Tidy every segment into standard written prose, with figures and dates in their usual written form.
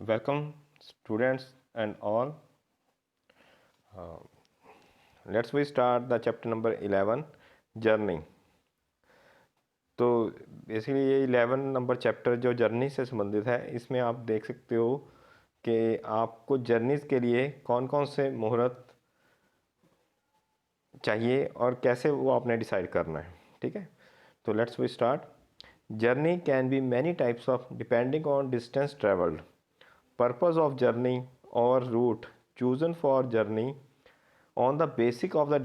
Welcome, students and all. Uh, let's we start the chapter number 11, journey. तो basically ये 11 number chapter जो journey से संबंधित है, इसमें आप देख सकते हो कि आपको जर्नीज़ के लिए कौन कौन से मुहूर्त चाहिए और कैसे वो आपने डिसाइड करना है। ठीक है, तो let's we start. Journey can be many types of depending on distance travelled, purpose of journey or route chosen for journey. On the basis of the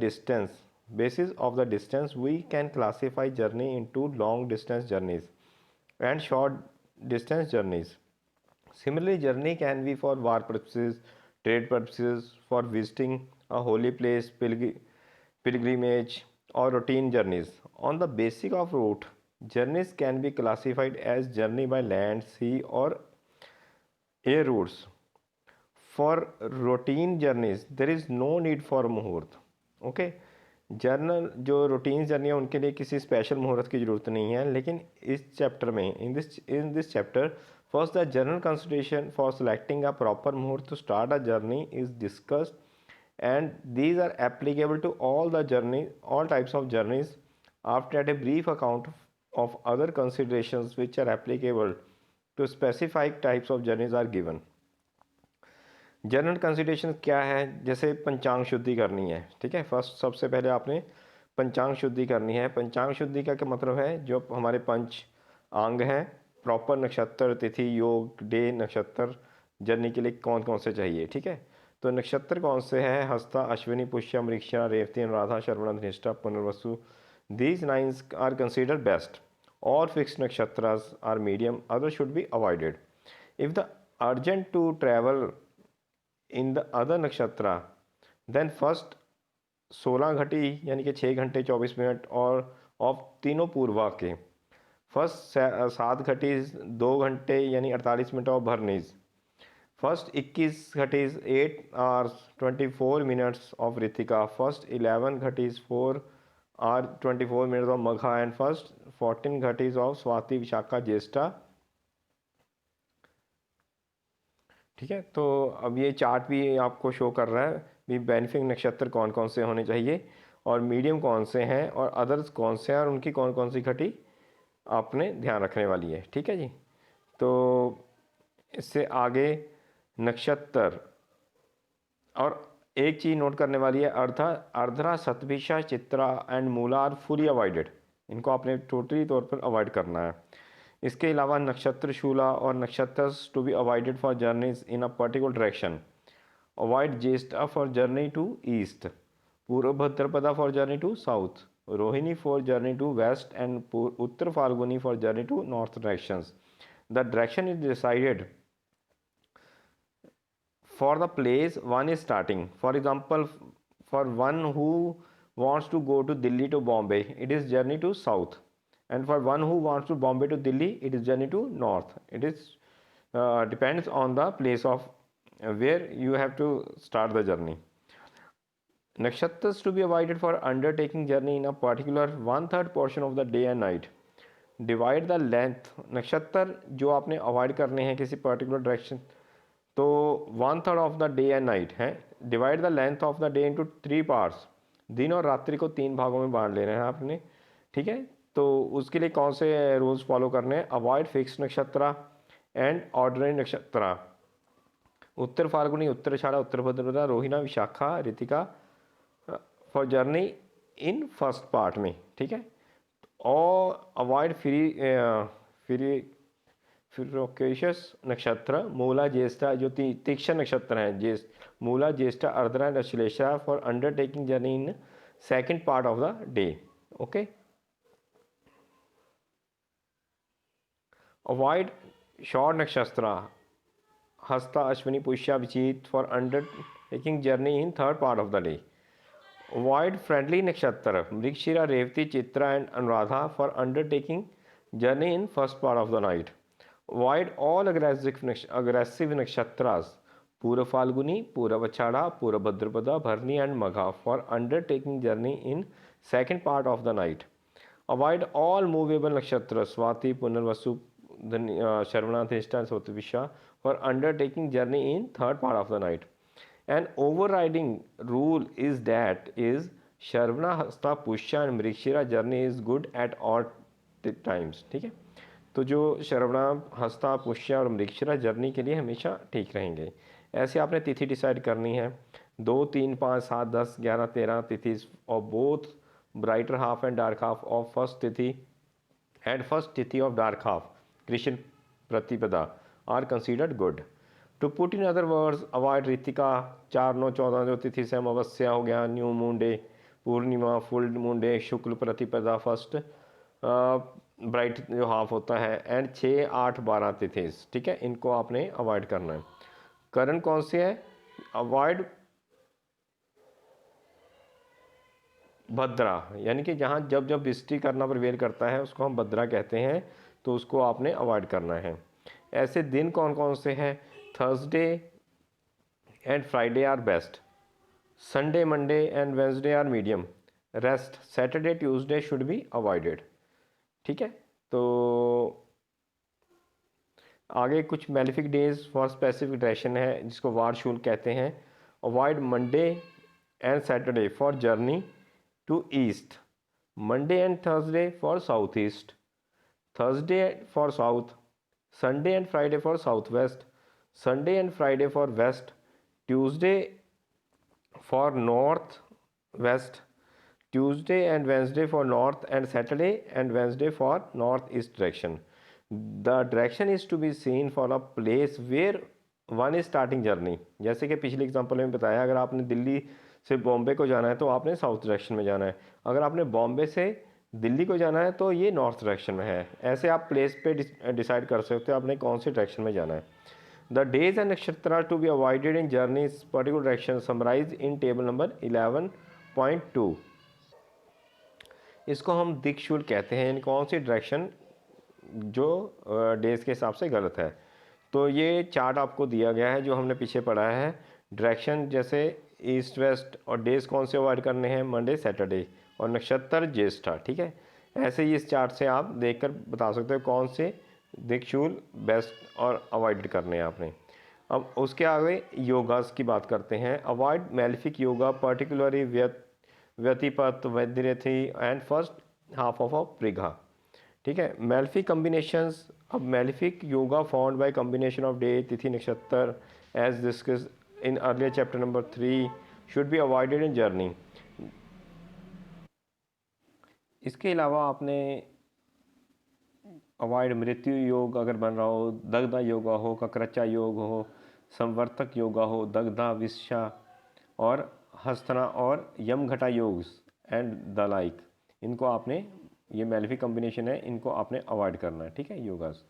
distance, we can classify journey into long distance journeys and short distance journeys. Similarly, journey can be for war purposes, trade purposes, for visiting a holy place, pilgrimage, or routine journeys. On the basis of route, journeys can be classified as journey by land, sea, or air routes. For routine journeys, there is no need for मुहूर्त। Okay, journal जो routine journey है उनके लिए किसी special मुहूर्त की ज़रूरत नहीं है, लेकिन इस चैप्टर में in this chapter first the general consideration for selecting a proper muhurat to start a journey is discussed, and these are applicable to all types of journeys. After that, a brief account of other considerations which are applicable to specific types of journeys are given. General consideration क्या है? जैसे पंचांग शुद्धि करनी है, ठीक है। First सबसे पहले आपने पंचांग शुद्धि करनी है। पंचांग शुद्धि का क्या मतलब है? जो हमारे पंच अंग हैं, प्रॉपर नक्षत्र, तिथि, योग, डे, नक्षत्र जर्नी के लिए कौन कौन से चाहिए, ठीक है। तो नक्षत्र कौन से हैं? Hasta, Ashwini, Pushya, Mrigashira, Revati, Anuradha, Shravana, Dhanishta, Punarvasu. These nines are considered best. और fix nakshatras are medium, other should be avoided. If the urgent to travel in the other nakshatra then first 16 ghati यानी कि 6 घंटे 24 मिनट और ऑफ तीनों पूर्वा के, फर्स्ट 7 घटी 2 घंटे यानी 48 minute of Bharanis, first 21 ghatis 8 hours 24 minutes of Krittika, first 11 ghatis 4 hour 24 minutes of Magha and first 14 ghatis of Swati, Vishakha, Jyeshtha. ठीक है, तो अब ये चार्ट भी आपको शो कर रहा है भी बेनिफिक नक्षत्र कौन कौन से होने चाहिए और मीडियम कौन से हैं और अदर्स कौन से हैं और उनकी कौन कौन सी घटी आपने ध्यान रखने वाली है। ठीक है जी, तो इससे आगे नक्षत्र और एक चीज़ नोट करने वाली है, Ardra, Shatabhisha, Chitra and Mula are fully avoided. इनको आपने टोटली तौर पर अवॉइड करना है। इसके अलावा नक्षत्र शूला और nakshatra to be avoided for journeys in a particular direction. Avoid Jyeshtha for journey to east, Purva Bhadrapada for journey to south, Rohini for journey to west and Uttara Phalguni for journey to north directions. The direction is decided for the place one is starting. For example, for one who wants to go to Delhi to Bombay, it is journey to south, and for one who wants to Bombay to Delhi, it is journey to north. It is depends on the place of where you have to start the journey. Nakshatras to be avoided for undertaking journey in a particular 1/3 portion of the day and night. Divide the length, नक्षत्र जो आपने avoid करने हैं किसी particular direction, तो 1/3 of the day and night है। Divide the length of the day into 3 parts, दिन और रात्रि को 3 भागों में बांट लेना है आपने। ठीक है, तो उसके लिए कौन से रूल्स फॉलो करने हैं? Avoid fix nakshatra and ordinary nakshatra, Uttara Phalguni, Uttarashadha, Uttara Bhadrapada, Rohini, Vishakha, Krittika for journey in first part में। ठीक है, और अवॉइड फ्री फिरोकेशस नक्षत्र, मूला, ज्येष्ठा जो तीक्ष्ण नक्षत्र हैं, Mula, Jyeshtha, Ardra and Ashlesha for undertaking journey in second part of the day. Okay, avoid short nakshatra, Hasta, Ashwini, Pushya, Abhijit for undertaking journey in third part of the day. Avoid friendly nakshatra, Mrigashira, Revati, Chitra and Anuradha for undertaking journey in first part of the night. Avoid all aggressive nakshatras, Pura Falguni, Pura Vachada, Pura Bhadrapada, Bharni and Magha for undertaking journey in second part of the night. Avoid all movable nakshatras, Swati, Punarvasu, Sharvana, Dhrishta, Sotavisha for undertaking journey in third part of the night. An overriding rule is that is Sharvana, Hasta, Pushya and Mrikshira journey is good at all times. ठीक है, तो जो श्रवणा, हस्ता, पुष्य और Mrigashira journey के लिए हमेशा ठीक रहेंगे। ऐसे आपने तिथि डिसाइड करनी है, 2, 3, 5, 7, 10, 11, 13 tithi of both brighter half and dark half of first tithi and first tithi of dark half Krishna Pratipada are considered good. To put in other words, avoid ऋतिका 4, 9, 14 जो तिथि से अमावस्या हो गया, new moon day, Purnima, full moon day, Shukla Pratipada first bright जो half होता है, and 6, 8, 12 तिथि, ठीक है, इनको आपने अवॉइड करना है। करण कौन से है? अवॉइड भद्रा, यानी कि जहाँ जब जब वृष्टि करना प्रिवेल करता है उसको हम भद्रा कहते हैं, तो उसको आपने अवॉइड करना है। ऐसे दिन कौन कौन से हैं? Thursday and Friday are best, Sunday, Monday and Wednesday are medium, rest Saturday, Tuesday should be avoided. ठीक है, तो आगे कुछ malefic days for specific direction है जिसको वार शूल कहते हैं। Avoid Monday and Saturday for journey to east, Monday and Thursday for south east, Thursday for south, Sunday and Friday for south west, Sunday and Friday for west, Tuesday for north west, Tuesday and Wednesday for north and Saturday and Wednesday for northeast direction. The direction is to be seen for a place where one is starting journey. जैसे कि पिछले example में बताया, अगर आपने दिल्ली से बॉम्बे को जाना है तो आपने साउथ डायरेक्शन में जाना है, अगर आपने बॉम्बे से दिल्ली को जाना है तो ये नॉर्थ डायरेक्शन में है। ऐसे आप प्लेस पे डिसाइड कर सकते हो आपने कौन से डायरेक्शन में जाना है। The days and nakshatra to be avoided in journeys particular direction summarized in table number 11.2. इसको हम दिक्शूल कहते हैं, इन कौन सी डायरेक्शन जो डेज के हिसाब से गलत है। तो ये चार्ट आपको दिया गया है जो हमने पीछे पढ़ा है, डायरेक्शन जैसे ईस्ट वेस्ट, और डेज कौन से अवॉइड करने हैं? मंडे, सैटरडे, और नक्षत्र ज्येष्ठा। ठीक है, ऐसे ही इस चार्ट से आप देखकर बता सकते हो कौन से दिक्शूल बेस्ट और अवॉइड करने हैं आपने। अब उसके आगे योगास की बात करते हैं। Avoid malefic yoga particularly Vyatipata, Vaidhriti and first half of a Parigha. ठीक है, मेलिफिक कम्बिनेशंस। अब malefic yoga found by combination of day, tithi, nakshatra as discuss in earlier chapter number 3 should be avoided in journey. इसके अलावा आपने अवॉइड मृत्यु योग अगर बन रहा हो, दग्धा योगा हो, ककरचा योग हो, संवर्तक योगा हो, दग्धा, विषा और हस्तना और यमघटा योग्स एंड द लाइक, इनको आपने, ये मेलिफिक कॉम्बिनेशन है, इनको आपने अवॉइड करना है। ठीक है, योगास।